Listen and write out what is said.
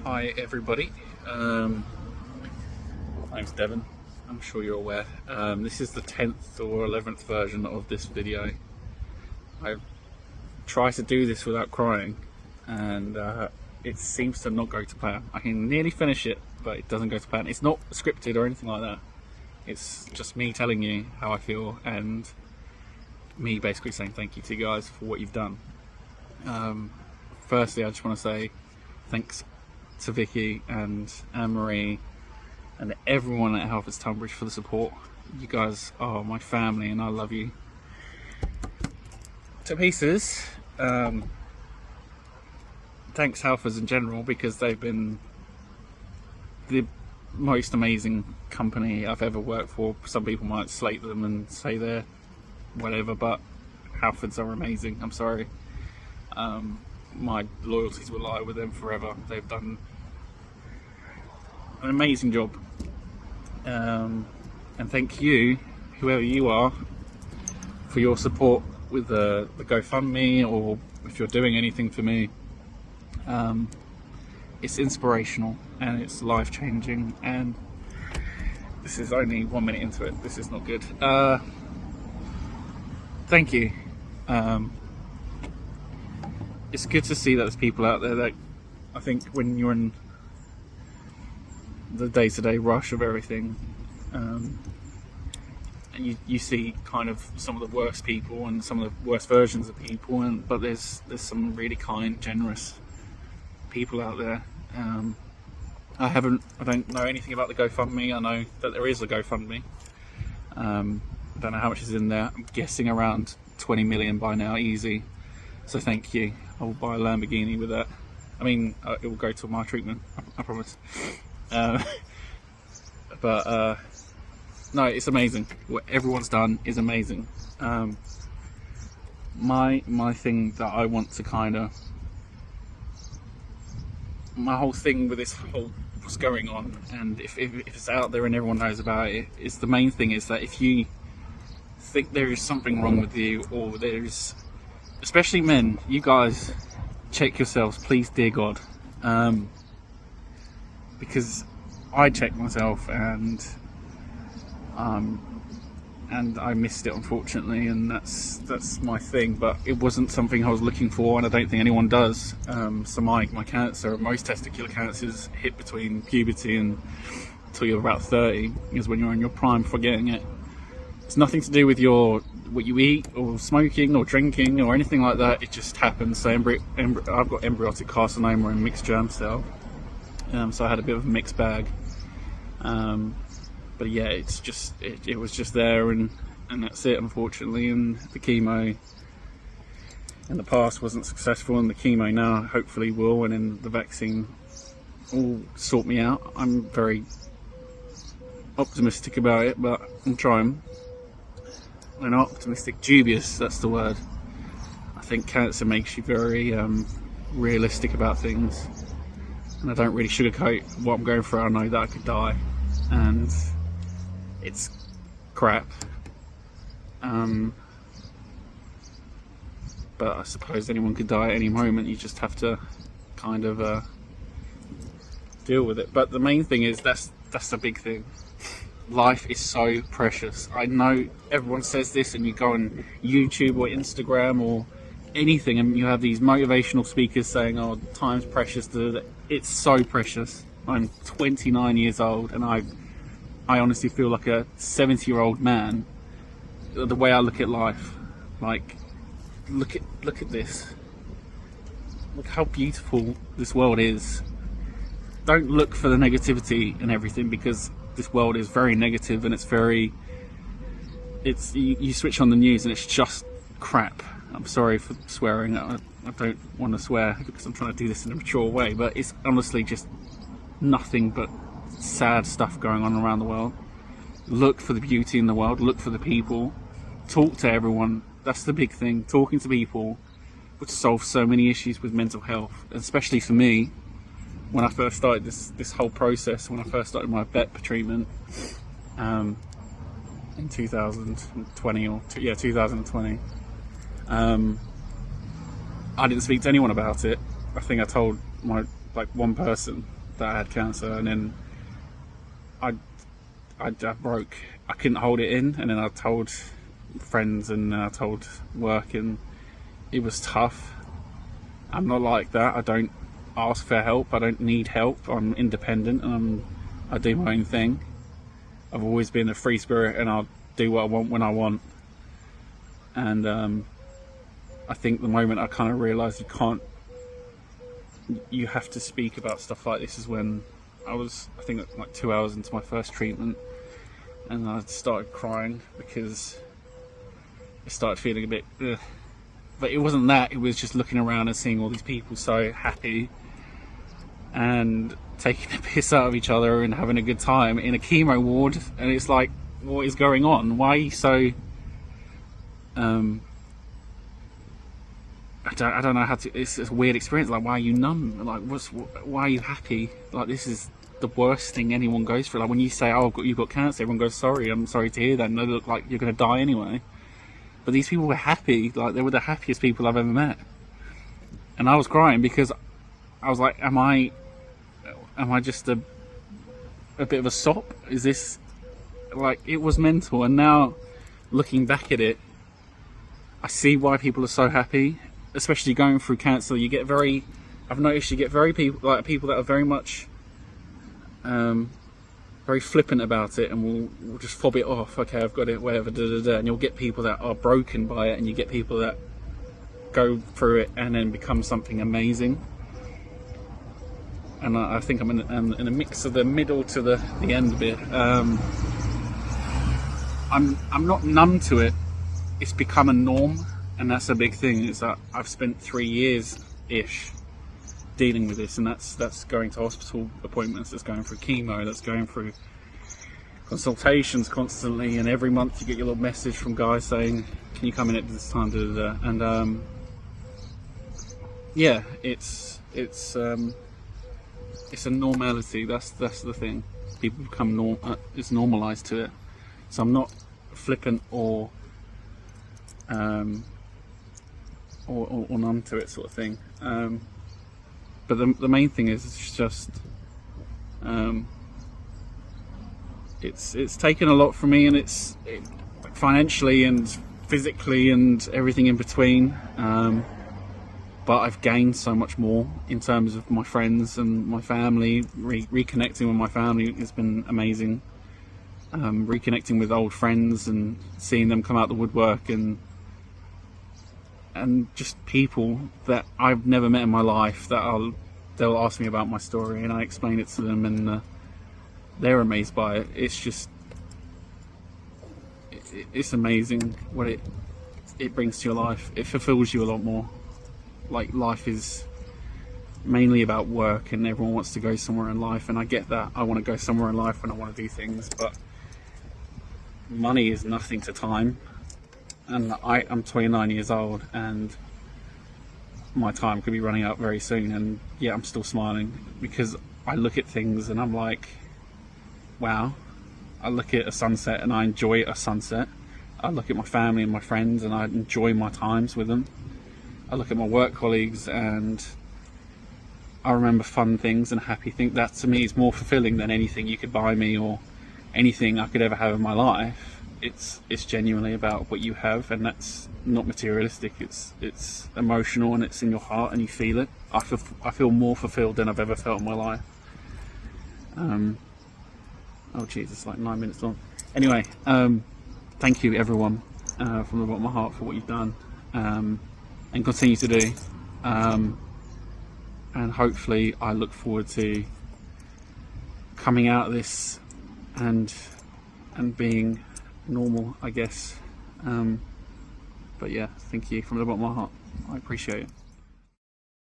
Hi everybody, my name's Devon. I'm sure you're aware. This is the 10th or 11th version of this video. I've tried to do this without crying and it seems to not go to plan. I can nearly finish it, but it doesn't go to plan. It's not scripted or anything like that. It's just me telling you how I feel and me basically saying thank you to you guys for what you've done. Firstly, I just want to say thanks to Vicky and Anne-Marie and everyone at Halfords Tunbridge for the support. You guys are my family and I love you to pieces. Thanks Halfords in general, because they've been the most amazing company I've ever worked for. Some people might slate them and say they're whatever, but Halfords are amazing. I'm sorry. My loyalties will lie with them forever. They've done an amazing job, and thank you, whoever you are, for your support with the GoFundMe, or if you're doing anything for me. It's inspirational and it's life-changing, and this is only 1 minute into it. This is not good. Thank you. It's good to see that there's people out there that, I think when you're in the day-to-day rush of everything, and you see kind of some of the worst people and some of the worst versions of people, but there's some really kind, generous people out there. I don't know anything about the GoFundMe. I know that there is a GoFundMe. I don't know how much is in there. I'm guessing around 20 million by now, easy. So thank you. I will buy a Lamborghini with that. I mean, it will go to my treatment, I promise. But no, it's amazing. What everyone's done is amazing. My thing that I want to kind of, my whole thing with this whole what's going on, and if it's out there and everyone knows about it, is the main thing is that if you think there is something wrong with you, or there's, especially men, you guys check yourselves, please, dear God, because I checked myself and I missed it, unfortunately, and that's my thing. But it wasn't something I was looking for, and I don't think anyone does. So my cancer, most testicular cancers, hit between puberty and until you're about 30, is when you're in your prime for getting it. It's nothing to do with what you eat or smoking or drinking or anything like that. It just happens. So I've got embryotic carcinoma and mixed germ cell, so I had a bit of a mixed bag. But yeah, it's just it was just there, and that's it, unfortunately. And the chemo in the past wasn't successful, and the chemo now hopefully will, and then the vaccine will sort me out. I'm very optimistic about it, but I'm trying. I'm not optimistic, dubious, that's the word. I think cancer makes you very realistic about things, and I don't really sugarcoat what I'm going through. I know that I could die, and it's crap. But I suppose anyone could die at any moment. You just have to kind of deal with it. But the main thing is, that's the big thing. Life is so precious. I know everyone says this, and you go on YouTube or Instagram or anything, and you have these motivational speakers saying, oh, time's precious. It's so precious. I'm 29 years old, and I honestly feel like a 70-year-old man, the way I look at life. Like, look at this. Look how beautiful this world is. Don't look for the negativity and everything, because this world is very negative, and you switch on the news and it's just crap. I'm sorry for swearing. I don't want to swear because I'm trying to do this in a mature way, but it's honestly just nothing but sad stuff going on around the world. Look for the beauty in the world, look for the people, talk to everyone. That's the big thing. Talking to people would solve so many issues with mental health, especially for me. When I first started this whole process, when I first started my BEP treatment in 2020, 2020, I didn't speak to anyone about it. I think I told my like one person that had cancer, and then I broke. I couldn't hold it in, and then I told friends, and then I told work, and it was tough. I'm not like that. I don't ask for help. I don't need help. I'm independent, and I do my own thing. I've always been a free spirit, and I'll do what I want when I want. And I think the moment I kind of realised you have to speak about stuff like this is when I was, I think, like 2 hours into my first treatment, and I started crying because I started feeling a bit ugh. But it wasn't that, it was just looking around and seeing all these people so happy and taking the piss out of each other and having a good time in a chemo ward, and it's like, what is going on? Why are you so I don't know how to. It's a weird experience. Like, why are you numb? Like, why are you happy? Like, this is the worst thing anyone goes through. Like, when you say, "Oh, you've got cancer," everyone goes, "Sorry, I'm sorry to hear that." And they look like you're going to die anyway. But these people were happy. Like, they were the happiest people I've ever met. And I was crying because I was like, "Am I just a bit of a sop? Is this like?" It was mental. And now, looking back at it, I see why people are so happy. Especially going through cancer, you get I've noticed you get people that are very much, very flippant about it, and will just fob it off. Okay, I've got it, whatever, and you'll get people that are broken by it, and you get people that go through it and then become something amazing. And I think I'm in a mix of the middle to the end bit. I'm not numb to it. It's become a norm. And that's a big thing, is that I've spent 3 years-ish dealing with this, and that's going to hospital appointments, that's going through chemo, that's going through consultations constantly, and every month you get your little message from guys saying, "Can you come in at this time?" And yeah, it's a normality. That's the thing. People become it's normalised to it. So I'm not flippant or numb to it, sort of thing. But the main thing is it's just it's taken a lot from me, and it's financially and physically and everything in between. But I've gained so much more in terms of my friends and my family. Reconnecting with my family has been amazing. Reconnecting with old friends and seeing them come out the woodwork, and just people that I've never met in my life that they'll ask me about my story, and I explain it to them, and they're amazed by it. It's just it's amazing what it brings to your life. It fulfills you a lot more. Like, life is mainly about work, and everyone wants to go somewhere in life, and I get that. I want to go somewhere in life when I want to do things, but money is nothing to time. And I'm 29 years old, and my time could be running out very soon, and yeah, I'm still smiling because I look at things and I'm like, wow. I look at a sunset and I enjoy a sunset. I look at my family and my friends and I enjoy my times with them. I look at my work colleagues and I remember fun things and happy things. That to me is more fulfilling than anything you could buy me or anything I could ever have in my life. It's genuinely about what you have, and that's not materialistic. It's emotional, and it's in your heart, and you feel it. I feel more fulfilled than I've ever felt in my life. Oh Jesus, like 9 minutes long. Anyway, thank you everyone from the bottom of my heart for what you've done, and continue to do. And hopefully, I look forward to coming out of this and being normal, I guess. But yeah, thank you from the bottom of my heart. I appreciate it.